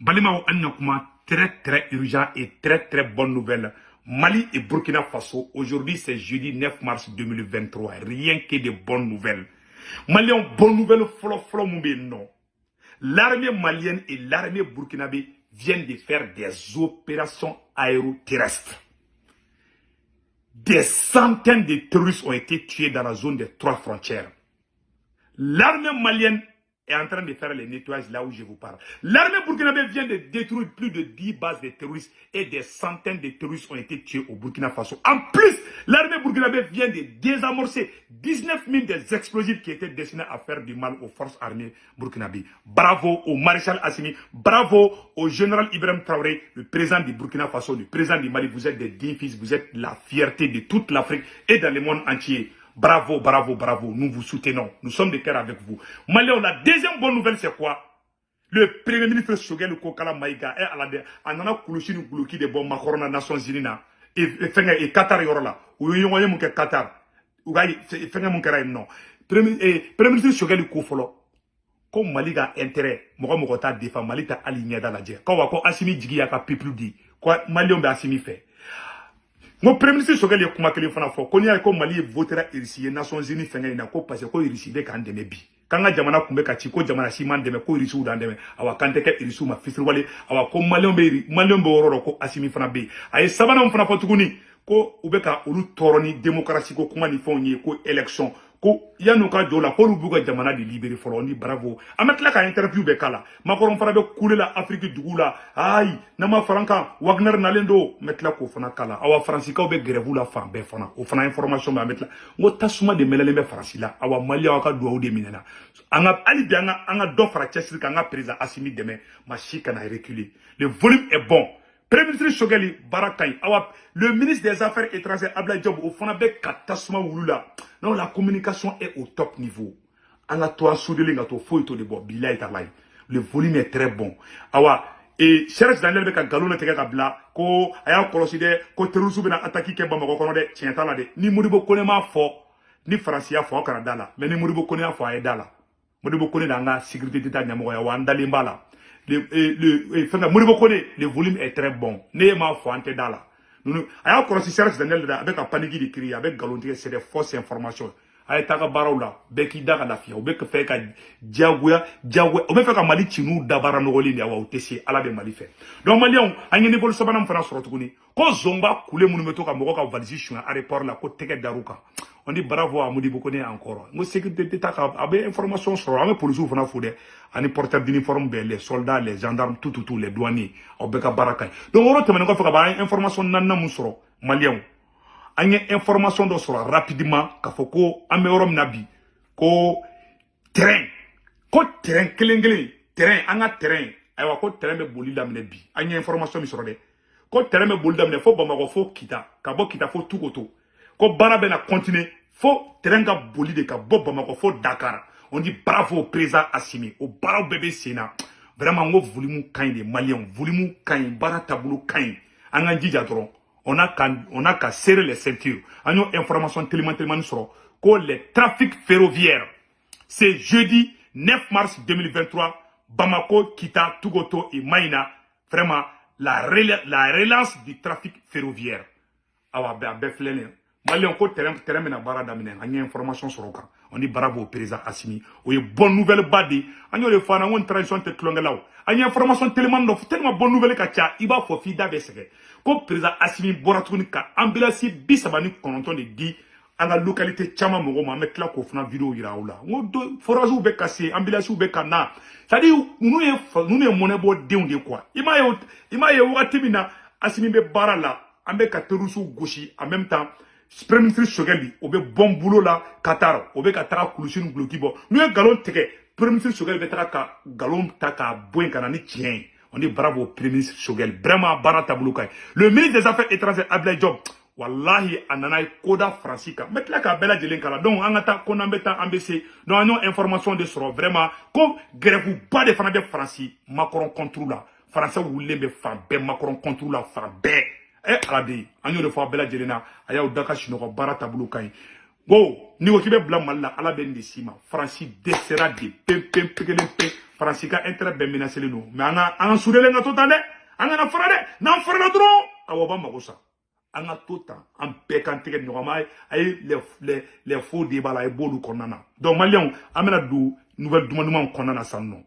Balima Anyokuma, très très urgent et très très bonne nouvelle. Mali et Burkina Faso, aujourd'hui c'est jeudi 9 mars 2023. Rien que de bonnes nouvelles. Maliens, bonne nouvelle, flot, non. L'armée malienne et l'armée burkinabé viennent de faire des opérations aéroterrestres. Des centaines de terroristes ont été tués dans la zone des 3 frontières. L'armée malienne est en train de faire les nettoyages là où je vous parle. L'armée burkinabé vient de détruire plus de 10 bases de terroristes et des centaines de terroristes ont été tués au Burkina Faso. En plus, l'armée burkinabé vient de désamorcer 19 000 des explosifs qui étaient destinés à faire du mal aux forces armées burkinabé. Bravo au maréchal Assimi, bravo au général Ibrahim Traoré, le président du Burkina Faso, le président du Mali. Vous êtes des dignes fils, vous êtes la fierté de toute l'Afrique et dans le monde entier. Bravo, bravo, bravo. Nous vous soutenons. Nous sommes de cœur avec vous. Maliens, la deuxième bonne nouvelle, c'est quoi? Le premier ministre Shogel Kokala Maïga est à la Anana Koulouchini Goulouki de bon Macron Nations Unies et Qatar Yorola. Ou Yoye Mouke Qatar. Ou Gaï, Fenga Moukera non. Premier ministre Shogel Koufolo. Comme Maliga intérêt, Moukota défend Malita aligné dans la guerre. Quand on a Assimi Djigi Yaka Piplu dit, quoi Malion Assimi fait. Mon premier ministre Shogel est comme qu'il faut faire. Quand il y a comme Mali votera ici, les Nations Unies font un accord parce que ici des candidats bi. Quand on jamana kumbe kachiko jamana siman deme ko ici ou dans deme. Awa kanteke ici ma fils wale. Awa comme Malion be ororo ko Assimi fana be. Aye sabana mfana potukuni ko ubeka ulu toroni démocratie ko kuma ni fonye ko élection. Ko yanuka jola ko lubuga jamana di libéré folondi bravo ametla ka interview be kala makoro fana be kule la Afrique dugula ay nama franka Wagner nalendo metla ko fana kala awa francika be grève la fan be fana o fana information ba metla ngo tasuma de melele be francila awa mali waka do de minena anga ali bi anga do fra chesir ka anga président Assimi demain machika na reculer le volume est bon. Premier ministre Shogeli Barakay, le ministre des Affaires étrangères Abla Diop, au fond, avec Katasuma Wulula. Non, la communication est au top niveau. En a toi, soudé, en a toi, faut de bois, bilay talay. Le volume est très bon. Awa, et cherche Daniel Beka Galon et Kabla, ko, aya koloside, ko Terusu bena attaqué Kemba Mokonode, tient à la de, ni Muribo Konema fort, ni Francia fort Canada là, mais ni Muribo Konea fort Edala. Muribo Kone dans la sécurité d'État Nyamoya, Wandalimbala. Le volume est très bon. Néma Fouante Dala. Aya Korossi Serge Daniel avec un panique de cri, avec Galontier, c'est des fausses informations. Aya Taga Barola, Beki Daga la fille, Obek Feka Diagouya, Obeka Mali Chinou, Dabara Nogoli, Yawa, Tessie, à la de Mali fait. Donc Malion, Agne Nebol Sabanam France Rotoguni, Ko Zomba, Koulé Monumeto, Kamoka, Valisi, à report la côte Teke Daruka. On dit bravo à Moudi Bokone encore. Moi, sécurité d'État a des informations sur la police ou Fana Foudé, à porteurs d'uniforme, les soldats, les gendarmes, tout, les douaniers, au Beka Barakay. Donc, on retient maintenant qu'il y a information nana mousro, malien. Il y a information de sera rapidement, qu'il faut qu'on améliore nabi, ko terrain, terrain, anga terrain, awa ko terrain me boli damne bi. Il y a information sur le. Ko terrain me boli damne, faut bamako, faut kita, kabo kita, faut tout koto. Ko bana bena continuer, faut terrain ka boli de ka bo bamako, faut Dakar. On dit bravo au président Assimi, au bravo bébé Sénat. Vraiment, on voulait mou kain des Maliens, voulait mou kain, bara tabou kain. Anga djadron. On a qu'à serrer les ceintures. On a une information tellement sur que les trafics ferroviaires, c'est jeudi 9 mars 2023, Bamako, Kita, Tougoto et Maïna, vraiment la relance du trafic ferroviaire. Awa beflene. Mali on côté terrain na barada minen. On a une information sur le cas. On dit bravo au président Assimi. On a une bonne nouvelle badi. On a le fan on tradition te klongelao. On a une information tellement bonne nouvelle kacha. Iba fo fida besege. Ko président Assimi boratuni ka ambulance bisabani kononton de di à la localité chama mogo ma metla ko fana vidéo ira oula. Ngo forage ou be cassé, ambulance ou be kana. Ça dit nous ne monnaie bo de quoi. Ima ye wakati mina Assimi be barala. Ambe ka terusu gauche en même temps. Premier ministre Shogeli, au bon boulot là, Qatar, au be Qatar Koulouchine Gloukibo. Nous un galon teke, Premier ministre Shogeli betaka galon taka bouen kanani tien. On dit bravo au Premier ministre Shogeli, vraiment barata bouloukai. Le ministre des Affaires étrangères Abdoulaye Diop, wallahi ananaï koda francica. Metla ka bela jelenkala. Donc angata konambeta ambc. Donc nous information de soro vraiment comme grève ou pas de France de Francie, Macron contrôle là. Français ou lembe fan be Macron contrôle là fan be. Eh, Alabi, agno de fois bella jelena, aya udaka shinoko barata bulukai. Go, ni ko kibe bla malla ala ben de sima. Franci desera de pem Franci ka intérêt ben menacer nous. Mais anga soudele nga totale, anga na frade, na frade dro. Awa ba makosa. Anga tota en pékanté ñogama ay les faux débats là et bolu konana. Donc malien amena du nouvelle demandement konana sanno.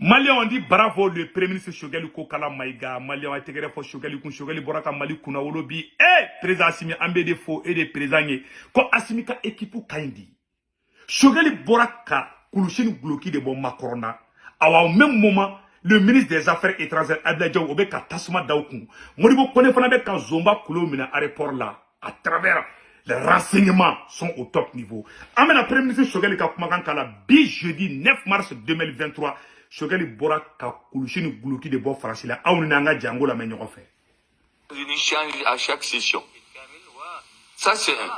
Malien on dit bravo le premier ministre Choguel Kokala Maïga. Malien a été greffé Choguel Kun Choguel Boraka Mali Kuna Wolobi. Président Assimi Ambe de faux et des présents. Ko Assimi ka équipe Kandi. Choguel Boraka Koulouchine bloqué de bon Macrona. Awa au même moment, le ministre des Affaires étrangères Abdel Obe ka Tasma Daoukou. Moribo Kone Fanabe ka Zomba Koulomina aéroport là. À travers les renseignements sont au top niveau. Amena premier ministre Choguel Kakumakan Kala bi jeudi 9 mars 2023. Choguel Bora ka Koulouchine bloqué de bon français là. Aouni nanga Django la meño fait. Ils changent à chaque session. Ça c'est un.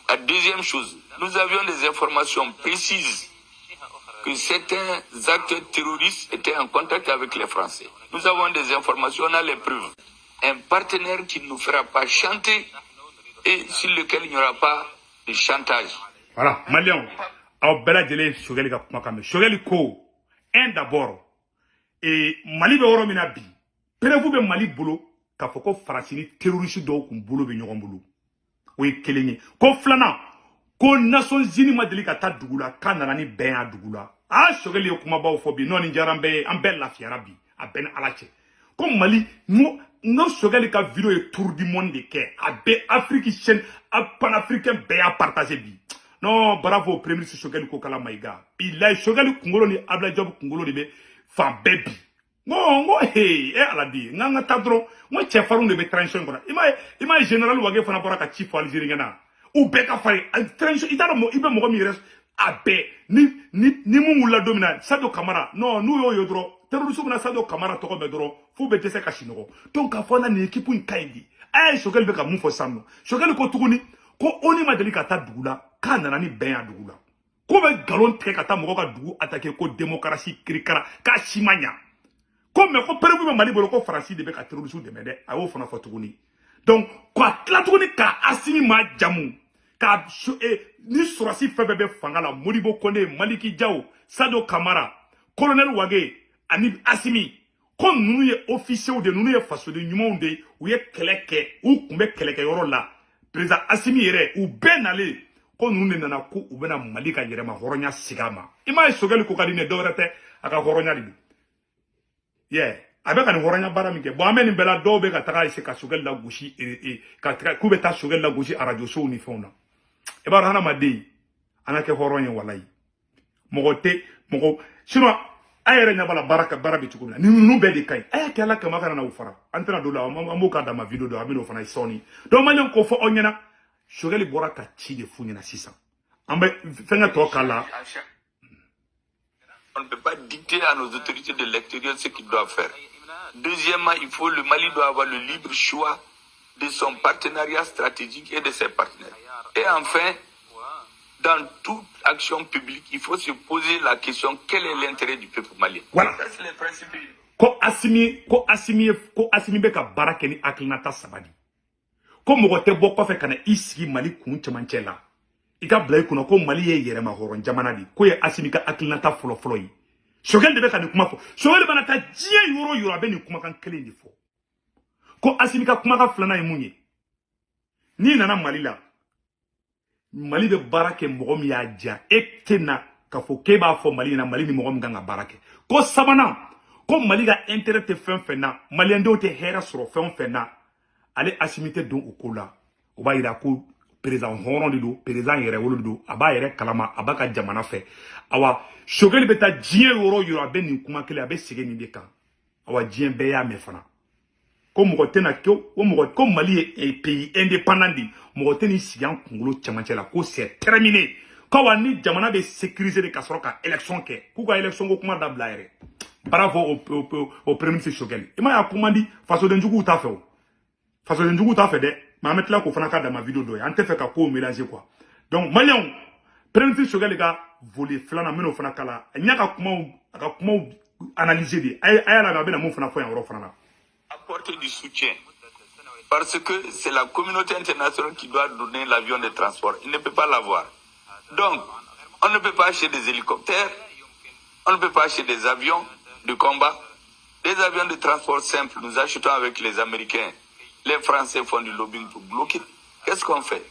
La deuxième chose, nous avions des informations précises que certains acteurs terroristes étaient en contact avec les Français. Nous avons des informations, on a les preuves. Un partenaire qui ne nous fera pas chanter et sur lequel il n'y aura pas de chantage. Voilà, Malion. Alors, Bella Dele, Choguel Kakumakame. Choguel Ko, un d'abord. Et Mali be oro mina bi. Pere-vous be Mali boulot, ka foko farasini terroriste do kum boulot be nyogon boulot. Oui, kelenye. Ko flana, ko Nations Unies ma deli ka ta dugula, ka nanani ben a dugula. Ah, Choguel yo kuma ba fobi, non njarambe, ambe la fiarabi, a ben alache. Ko Mali, no Choguel ka vidéo et tour du monde de ke, a be Afrique chaîne, a panafricain be a partager bi. Non, bravo, premier ministre Choguel Kokala Maïga. Il a Choguel Kungolo ni Abla Job Kungolo ni be, fan baby. Ngo hey ala di nga tadro mo chefaru ne be transition kora ima general wage fana bora ka chief algérien na ou be ka fari transition itara mo ibe mo mi res abe ni mu la domina Sadio Camara non nous yo dro terrorisme na Sadio Camara to ko be dro fu be tese ka shinogo donc afona ni équipe in kaindi Choguel be ka mu fo samno Choguel ko tuguni ko oni ma deli ka ta dugula kana ni ben ya dugula ko be galon te ka ta mo ka dugu attaquer ko démocratie krikara ka shimanya. Comme me ko perebu Mali bolo ko Franci de be ka terrorisme de mede ayo fana fotuguni donc quoi tlatuguni ka Assimi ma jamu ka ni surasi febebe fangala Modibo Kone Maliki Diaw Sadio Camara colonel Wage ani Assimi comme nous ye officier de nous ye faso de nyuma de ou ye keleke ou kumbe keleke yoro la président Assimi yere ou ben aller ko nous ne nana ko ou bena Malika yere ma horonya sigama ima Choguel ko kadine dorete aka horonya libi. Yeah, avec un horanya baramike. Bon, amène bela dobe ka taka ise ka Choguel la gauchi et ka kubeta Choguel la gauchi à radio show ni fona. E ba hana madi anake horonya walai. Mogote mogo sino ayere nya bala baraka barabi tukuna. Ni nu be de kai. Aya kala kama kana na ufara. Antena dola amuka da ma video do amino fana soni. Do malyon ko fo onyana Choguel bora ka chi de funyana 600. Ambe fenga to kala. On ne peut pas dicter à nos autorités de l'extérieur ce qu'ils doivent faire. Deuxièmement, le Mali doit avoir le libre choix de son partenariat stratégique et de ses partenaires. Et enfin, dans toute action publique, il faut se poser la question, quel est l'intérêt du peuple malien? Voilà. Ça, c'est le principe. Ko Assimi be ka barake ni aklinata sabadi. Ko mogote boko fe kana isigi Mali kun chamanchela. Ika blai kuna ko Mali ye yere ma horon jamana di ko ye Assimi ka aklinata folo yi Choguel de be ka ni kuma fo Choguel bana ta jie yoro abe ni kuma kan kelen di fo ko Assimi ka kuma ka flana yi munye ni nana Mali la Mali be barake mogom ya ja ekena ka fo ke ba fo Mali na Mali ni mogom ganga barake ko sabana ko Mali ga intérêt te fena Mali ndo te hera soro fena ale Assimi te don okola o ba ira ko président horon de do président yere wolo do aba yere kalama abaka jamana fe awa Choguel beta jien yoro abe ni kuma kele abe sege ni de kan awa jien be ya mefana ko mo tena ko o mo ko Mali est pays indépendant di mo teni sigan kungulo chamanchela ko c'est terminé ko wani jamana be sécuriser de kasroka élection ke ku ko élection ko kuma da blaire bravo au premier ministre Choguel e ma ya kuma di faso de njugu ta fe o faso de njugu ta fe de ma mettre là ko fana ka da ma vidéo do ya ante fait ka ko mélanger quoi donc Malion premier ministre Choguel ga voler flana meno fana kala nya ka kuma analyser de ay la be na mo fana fo ya ro fana Apporter du soutien Parce que c'est la communauté internationale qui doit donner l'avion de transport. Il ne peut pas l'avoir. Donc, on ne peut pas acheter des hélicoptères, on ne peut pas acheter des avions de combat. Des avions de transport simples, nous achetons avec les Américains. Les Français font du lobbying pour bloquer. Qu'est-ce qu'on fait?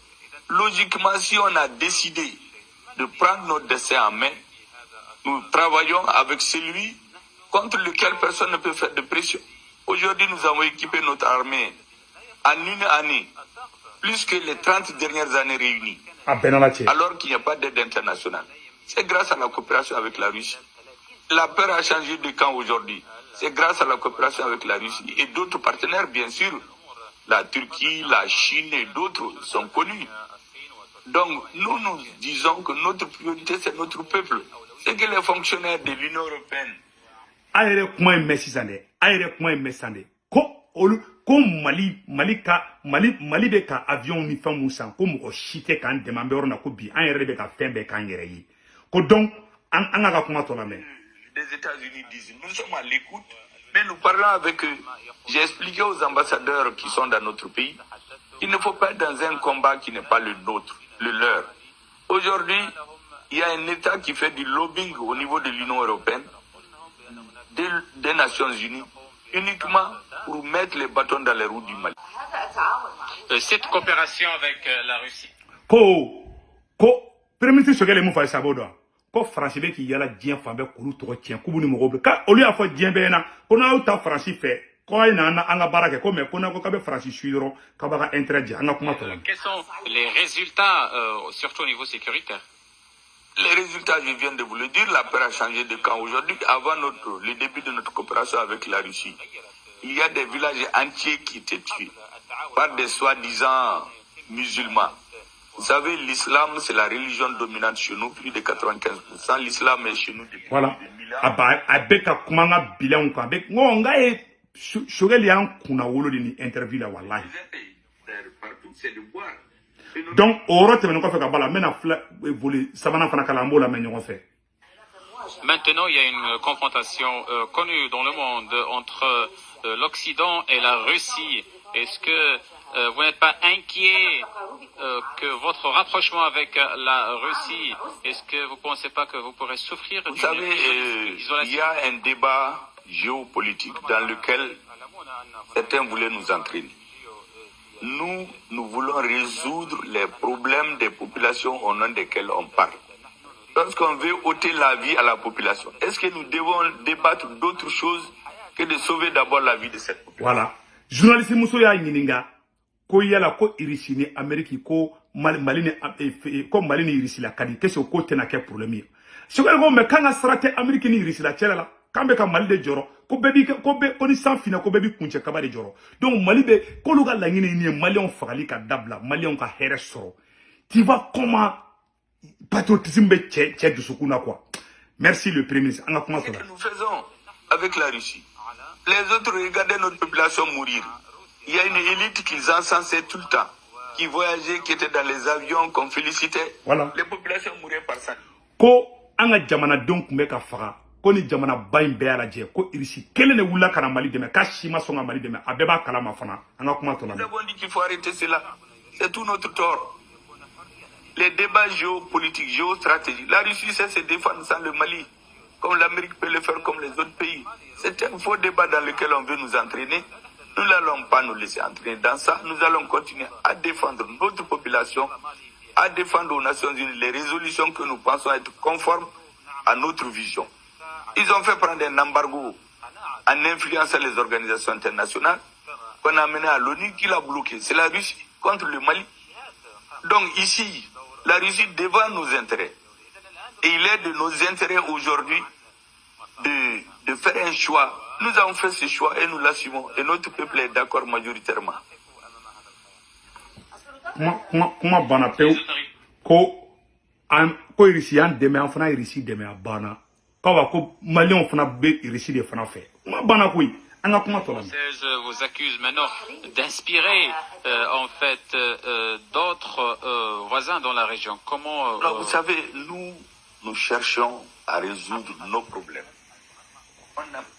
Logiquement, si on a décidé de prendre notre destin en main, nous travaillons avec celui contre lequel personne ne peut faire de pression. Aujourd'hui, nous avons équipé notre armée en une année, plus que les 30 dernières années réunies, alors qu'il n'y a pas d'aide internationale. C'est grâce à la coopération avec la Russie. La peur a changé de camp aujourd'hui. C'est grâce à la coopération avec la Russie et d'autres partenaires, bien sûr. La Turquie, la Chine et d'autres sont connus. Donc, nous disons que notre priorité, c'est notre peuple. C'est que les fonctionnaires de l'Union européenne. Ko Mali be ka avion ni fɛn mun san ko mɔgɔ si tɛ k'an dɛmɛ an bɛ yɔrɔ na ko bi an yɛrɛ bɛ ka fɛn bɛɛ k'an yɛrɛ ye ko donc an ka kuma tɔ lamɛn. Les États-Unis disent nous sommes à l'écoute, mais nous parlons avec eux. J'ai expliqué aux ambassadeurs qui sont dans notre pays qu'il ne faut pas être dans un combat qui n'est pas le nôtre, le leur. Aujourd'hui, il y a un État qui fait du lobbying au niveau de l'Union européenne, des Nations Unies, uniquement pour mettre les bâtons dans les roues du Mali. Cette coopération avec la Russie. Premier ministre Sogel Moufa Sabodo. Ko France be ki yala diɲɛ fan bɛɛ k'olu tɔgɔ tiɲɛ k'u ni mɔgɔw bɛ ka olu y'a fɔ diɲɛ bɛɛ ɲɛna ko n'aw ta France fɛ ko a ye na an ka baara kɛ ko mais ko n'a ko k'a bɛ France suit dɔrɔn k'a b'a ka intérêt jɛ an ka kuma tɔ la. Quels sont les résultats, surtout au niveau sécuritaire? Les résultats, je viens de vous le dire, la peur a changé de camp aujourd'hui. Avant le début de notre coopération avec la Russie, il y a des villages entiers qui étaient tués par des soi-disant musulmans. Vous savez, l'islam, c'est la religion dominante chez nous, plus de 95%. L'islam est chez nous depuis voilà. 2000 ans. Avec kumanga bilan ko avec ngonga e Sogel yan kuna wolo ni interview la wallahi. Partout, c'est de boire. Donc oro tɛmɛnen kɔfɛ ka bala mena voler sabanan fana kala an b'o lamɛn ɲɔgɔn fɛ. Maintenant, il y a une confrontation connue dans le monde entre l'Occident et la Russie. Est-ce que vous n'êtes pas inquiet que votre rapprochement avec la Russie, est-ce que vous ne pensez pas que vous pourrez souffrir d'une isolation? Il y a un débat géopolitique dans lequel certains voulaient nous entraîner. Nous voulons résoudre les problèmes des populations au nom desquelles on parle. Lorsqu'on veut ôter la vie à la population, est-ce que nous devons débattre d'autres choses que de sauver d'abord la vie de cette population? Voilà. Journaliste Mousso ya ɲininga ko yala ko Irisi ni Amérique ko Mali ni Irisi la kadi qu'est-ce ko tena kɛ problème ye. Sogel ko mais kan ka sara tɛ Amérique ni Irisi la cɛla la kan bɛ ka Mali de jɔrɔ ko ni san fina ko bɛɛ bi kuncɛ kaba de jɔrɔ. Donc Mali bɛ k'olu ka laɲini ni ye Maliyɛnw fagali ka dabila Maliyɛnw ka hɛrɛ sɔrɔ. Tu vois comment patriotisme bɛ cɛ dusukun na quoi. Merci le Premier ministre. An ka kuma C'est ce que nous faisons avec la Russie. Les autres regardaient notre population mourir. Il y a une élite qu'ils encensaient tout le temps, qui voyageait, qui était dans les avions, qu'on félicitait. Voilà. Les populations mouraient par ça. Ko an ka jamanadenw kun bɛ ka faga ko ni jamana ba in bɛɛ y'a lajɛ ko Irisi kelen de wulila ka na Mali dɛmɛ k'a si ma sɔn ka Mali dɛmɛ a bɛɛ b'a kalama fana an ka kuma tɔ la. Nous avons dit qu'il faut arrêter cela. C'est tout notre tort. Les débats géopolitiques, géostratégiques. La Russie sait se défendre sans le Mali, comme l'Amérique peut le faire, comme les autres pays. C'est un faux débat dans lequel on veut nous entraîner. Nous n'allons pas nous laisser entraîner dans ça. Nous allons continuer à défendre notre population, à défendre aux Nations Unies les résolutions que nous pensons être conformes à notre vision. Ils ont fait prendre un embargo en influençant les organisations internationales qu'on a mené à l'ONU qui l'a bloqué. C'est la Russie contre le Mali. Donc ici, la Russie défend nos intérêts. Et il est de nos intérêts aujourd'hui de faire un choix. Nous avons fait ce choix et nous l'assumons. Et notre peuple est d'accord majoritairement. Kuma bana pewu ko Irisi y'an dɛmɛ an fana Irisi dɛmɛ a banna k'awa ko Maliyɛnw fana bɛ Irisi de fana fɛ kuma banna koyi an ka kuma tɔ la. Je vous accuse maintenant d'inspirer en fait d'autres voisins dans la région. Comment Alors, vous savez, nous cherchons à résoudre nos problèmes.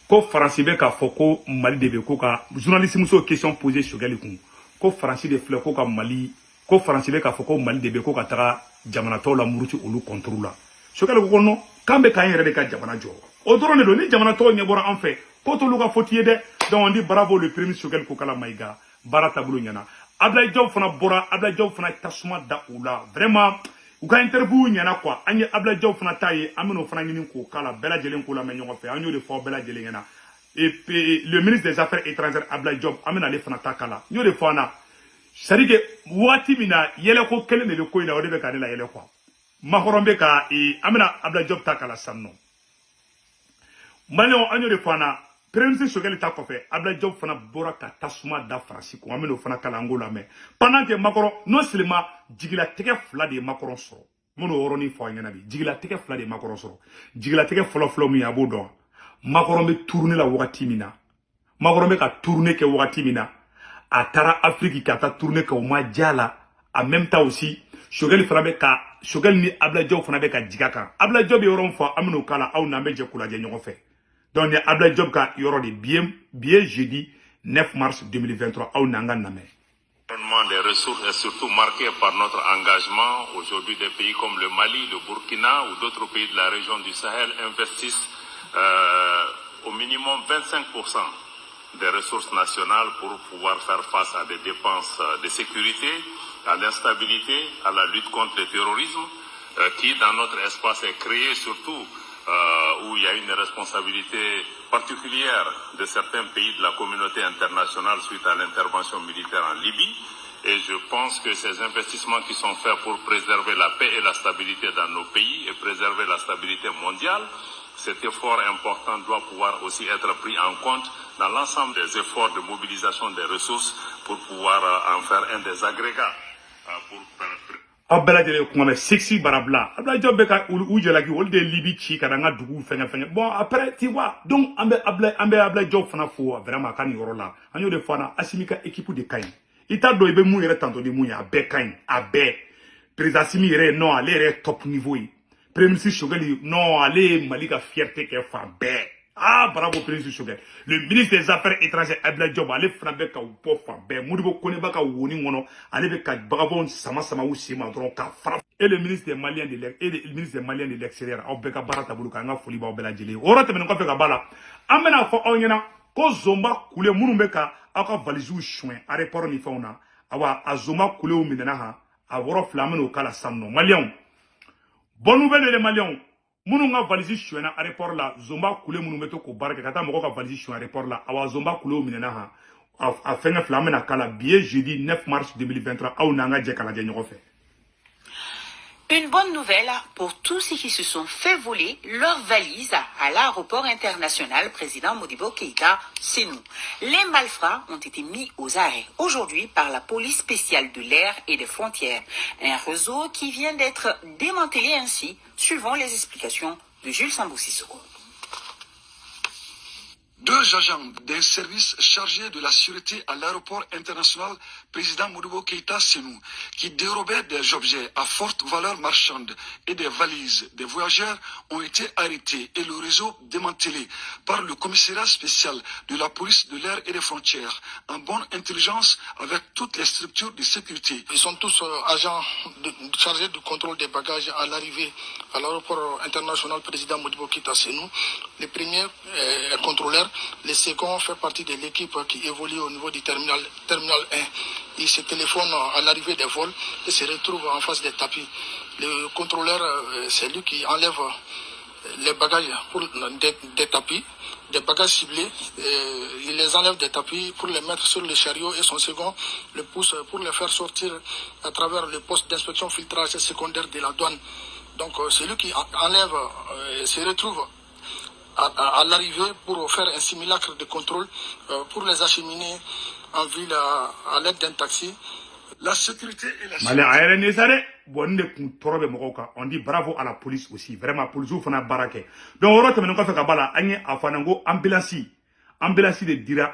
Ko France bɛ k'a fɔ ko Mali de bɛ ko ka journaliste muso question posée Sogel kun ko faransi de filɛ ko ka mali ko faransi bɛ k'a fɔ ko mali de bɛ ko ka taga jamanatɔw la muruti olu kɔnturu la Choguel ko non k'an bɛ k'an yɛrɛ de ka jamana jɔ o dɔrɔn de don ni jamanatɔw ɲɛ bɔra an fɛ ko t'olu ka faute ye dɛ donc on dit bravo le premier Choguel Kokala Maïga baara taabolo ɲɛna Abdoulaye Diop fana bɔra Abdoulaye Diop fana tasuma da u la vraiment u ka interview ɲɛna quoi an ye Abdoulaye Diop fana ta ye an bɛn'o fana ɲini k'o k'a la bɛɛ lajɛlen k'o lamɛn ɲɔgɔn fɛ an y'o de fɔ bɛɛ lajɛlen ɲɛna et puis le ministre des Affaires étrangères Abdoulaye Diop an bɛna ale fana ta k'a la n y'o de fɔ an na c'est à dire que waati min na yɛlɛko kelen de bɛ ko in na o de bɛ k'ale la yɛlɛ quoi Macron bɛ ka an bɛna Abdoulaye Diop ta k'a la sisan nɔ maliyɛnw an y'o de fɔ an na premier ministre Choguel ta kɔfɛ Abdoulaye Diop fana bɔra ka tasuma da Faransi kun an bɛn'o fana kala an k'o lamɛn pendant que Macron non seulement jigilatigɛ fila de ye Macron sɔrɔ n bɛn'o yɔrɔnin fɔ an ɲɛna bi jigilatigɛ fila de ye Macron sɔrɔ jigilatigɛ fɔlɔ min ye a b'o dɔn Macron bɛ tourner la wagati min na Macron bɛ ka tourner kɛ wagati min na a taara Afrique ka taa tourner kɛ o ma diya la en même temps aussi Choguel fana bɛ ka Choguel ni Abdoulaye Diop fana bɛ ka jig'a kan Abdoulaye Diop bɛ yɔrɔ min fɔ an bɛn'o k'a la aw n'an bɛ jɛ k'o lajɛ ɲɔgɔn fɛ donc ni Abdoulaye Diop ka yɔrɔ de bien jeudi 9 mars 2023 aw n'an ka lamɛn. Des ressources est surtout marqué par notre engagement. Aujourd'hui, des pays comme le Mali, le Burkina ou d'autres pays de la région du Sahel investissent au minimum 25% des ressources nationales pour pouvoir faire face à des dépenses de sécurité, à l'instabilité, à la lutte contre le terrorisme, qui dans notre espace est créé surtout où il y a une responsabilité particulière de certains pays de la communauté internationale suite à l'intervention militaire en Libye. Et je pense que ces investissements qui sont faits pour préserver la paix et la stabilité dans nos pays et préserver la stabilité mondiale, cet effort important doit pouvoir aussi être pris en compte dans l'ensemble des efforts de mobilisation des ressources pour pouvoir en faire un des agrégats pour Abdoulaye kuma sexy barabla Abdoulaye Diop beka u jelaki ol de libi ci kada nga dugu fenga bon après tu vois donc ambe Abdoulaye Diop fana fo vraiment kan yoro la anyo de fana asimika équipe de kain ita do ibe mu yere tanto de mu ya be kain abe président Assimi yere non aller yere top niveau yi premier ministre Choguel non aller malika fierté que fa be ah bravo président Choguel le ministre des Affaires étrangères Abdoulaye Diop ale fana be ka po fa be Modibo Kone ba ka woni ngono ale be ka bagabon sama ou sima dron ka fra et le ministre des Maliens de l'extérieur au be ka barata bulu ka nga foli ba bela jeli orote men ko fe ka bala amena fo onyena ko zomba kule munu be ka aka valizu chouin aéroport ni fauna awa azoma kule o minena ha a woro flameno kala sanno Maliens bonne nouvelle les Maliens munu nga valise chouena aéroport la zomba kule munu meto ko baraka kata moko ka valise chouin aéroport la awa zomba kule o minena ha a fenga flamena kala billet jeudi 9 mars 2023 au nanga je kala je ñoko fe. Une bonne nouvelle pour tous ceux qui se sont fait voler leurs valises à l'aéroport international président Modibo Keïta Sénou. Les malfrats ont été mis aux arrêts aujourd'hui par la police spéciale de l'air et des frontières. Un réseau qui vient d'être démantelé ainsi, suivant les explications de Jules Sambou-Sissoko. Deux agents d'un service chargé de la sûreté à l'aéroport international président Modibo Keïta Sénou, qui dérobaient des objets à forte valeur marchande et des valises des voyageurs, ont été arrêtés et le réseau démantelé par le commissariat spécial de la police de l'air et des frontières, en bonne intelligence avec toutes les structures de sécurité. Ils sont tous agents chargés du contrôle des bagages à l'arrivée à l'aéroport international président Modibo Keïta Sénou. Le premier est contrôleur. Le second fait partie de l'équipe qui évolue au niveau du terminal 1. Il se téléphone à l'arrivée des vols et se retrouve en face des tapis. Le contrôleur, c'est lui qui enlève les bagages des tapis, des bagages ciblés. Il les enlève des tapis pour les mettre sur le chariot et son second le pousse pour les faire sortir à travers le poste d'inspection filtrage secondaire de la douane. Donc c'est lui qui enlève, se retrouve à l'arrivée pour faire un simulacre de contrôle pour les acheminer en ville à l'aide d'un taxi. La sécurité et la on dit bravo à la police aussi. Vraiment, police ou fana barake. Donc, on retrouve nous fait kabala, anye afanango ambulance de dira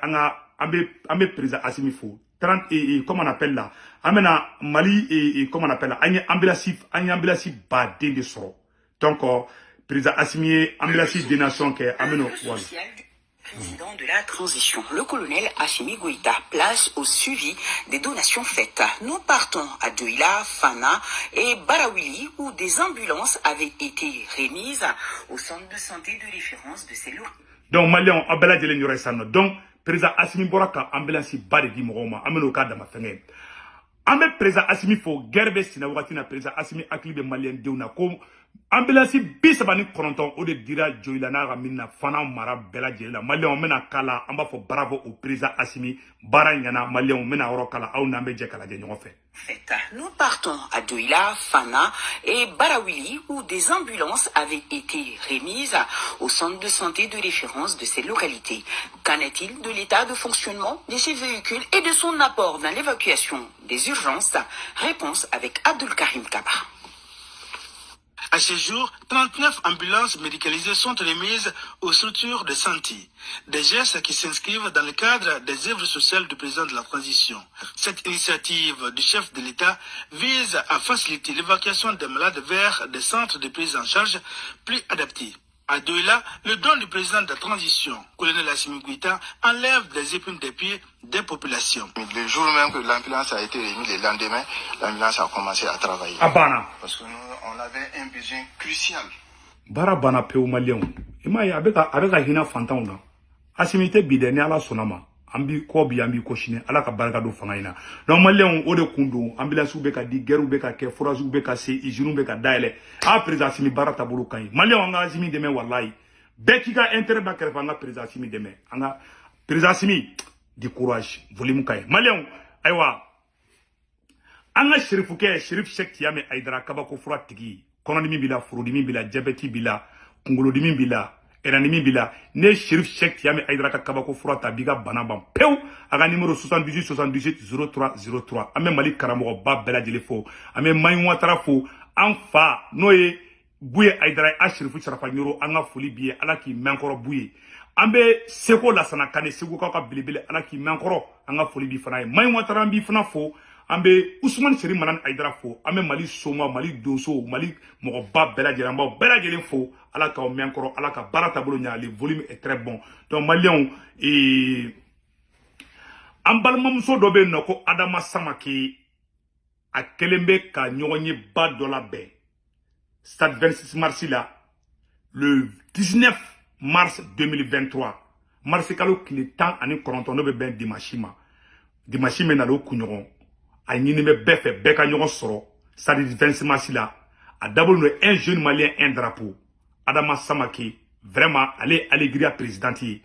ambe président Assimi fo. 30 et comment on appelle là? Amena Mali et comment on appelle là? Anye ambulance ba de soro. Donc, président Assimi ambulance des nations que ameno wala. Président de la transition, le colonel Assimi Goïta place au suivi des donations faites. Nous partons à Douila, Fana et Barawili où des ambulances avaient été remises au centre de santé de référence de ces lots. Donc, Malion, Abela Djelen Yoresano. Donc, président Assimi Boraka, ambulance bari di Moroma, Amenoka Damafenge. Amé président Assimi fo gerbe sina wakati na président Assimi aklibe Malien Deuna comme ambulance bisabani kononton o de dira Joylana Ramina Fana Mara Bela Djela. Malion mena kala, amba fo bravo au président Assimi Baranyana, Malion mena orokala, au nambe djekala djenyon fait. Nous partons à Douila, Fana et Barawili où des ambulances avaient été remises au centre de santé de référence de ces localités. Qu'en est-il de l'état de fonctionnement de ces véhicules et de son apport dans l'évacuation des urgences? Réponse avec Abdul Karim Kaba. À ce jour, 39 ambulances médicalisées sont remises aux structures de santé. Des gestes qui s'inscrivent dans le cadre des œuvres sociales du président de la transition. Cette initiative du chef de l'État vise à faciliter l'évacuation des malades vers des centres de prise en charge plus adaptés. À Douila, le don du président de la transition, colonel Assimi Goïta, enlève des épines des pieds des populations. Le jour même que l'ambulance a été remise, le lendemain, l'ambulance a commencé à travailler. Abana. Parce que nous, on avait un besoin crucial. Barabana peu Malion. Ima ya abeka hina fantauna. Asimite bideni ala sonama. Ambi kobi ambi koshine ala ka baraka do fangaina. Donc Malion ode kundu ambulance beka di geru beka ke forazu beka se izinu beka daile. A président Assimi barata bulu kan. Malion anga Assimi deme wallahi. Beki ka intérêt ba kerfa anga président Assimi deme. Anga président Assimi di courage volume kay. Malion aywa anga sherifu ke sherif Cheikh Tiame Aidara kabako fura tigi. Kononimi bila furudimi bila diabeti bila kungolodimi bila eranimi bila ne Chérif Cheikh Tiame Aidara kabako fura tabiga banabam peu aga numéro 78 78 03 03 ame Mali Karamo ba bela jelefo ame Maï Ouattara fo anfa noye Bouye Aidara a Chérifu Charafa Nyoro anga foli biye ala ki menkoro Bouye ambe seko lasana kane seko ka bilibele ala ki menkoro anga foli bi fana Maï Ouattara bi fana fo ambe Ousmane Seri Manan Aidara fo ame Mali Soma Mali Doso Mali Mogoba Bela Djelamba Bela Djelen fo ala ka menkoro ala ka barata bolo nya le volume est très bon donc Malion et ambalmamso dobe noko Adama Samaki a kelembe ka nyonye ba dola be stade 26 mars là le 19 mars 2023 mars kalo kile temps ani koronto no be ben dimashima na lo kunyoron a nyini me befe beka nyoron soro stade 26 mars là a d'abord un jeune malien un drapeau Adama Samaki vraiment aller allégria présidenti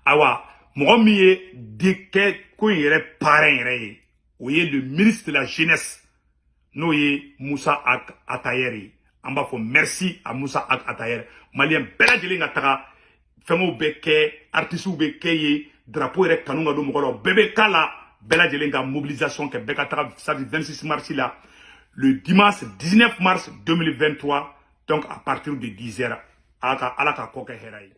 awa mo mié dike ko yere parrain re oye le ministre de la jeunesse noye Moussa Ak Atayeri amba fo merci à Moussa Ak Atayeri malien bela jelinga taka fengo beke artiste beke drapeau re kanunga do mo bébé kala bela jelinga mobilisation que beka taka ça 26 mars là le dimanche 19 mars 2023 donc à partir de 10h alaka koke herayi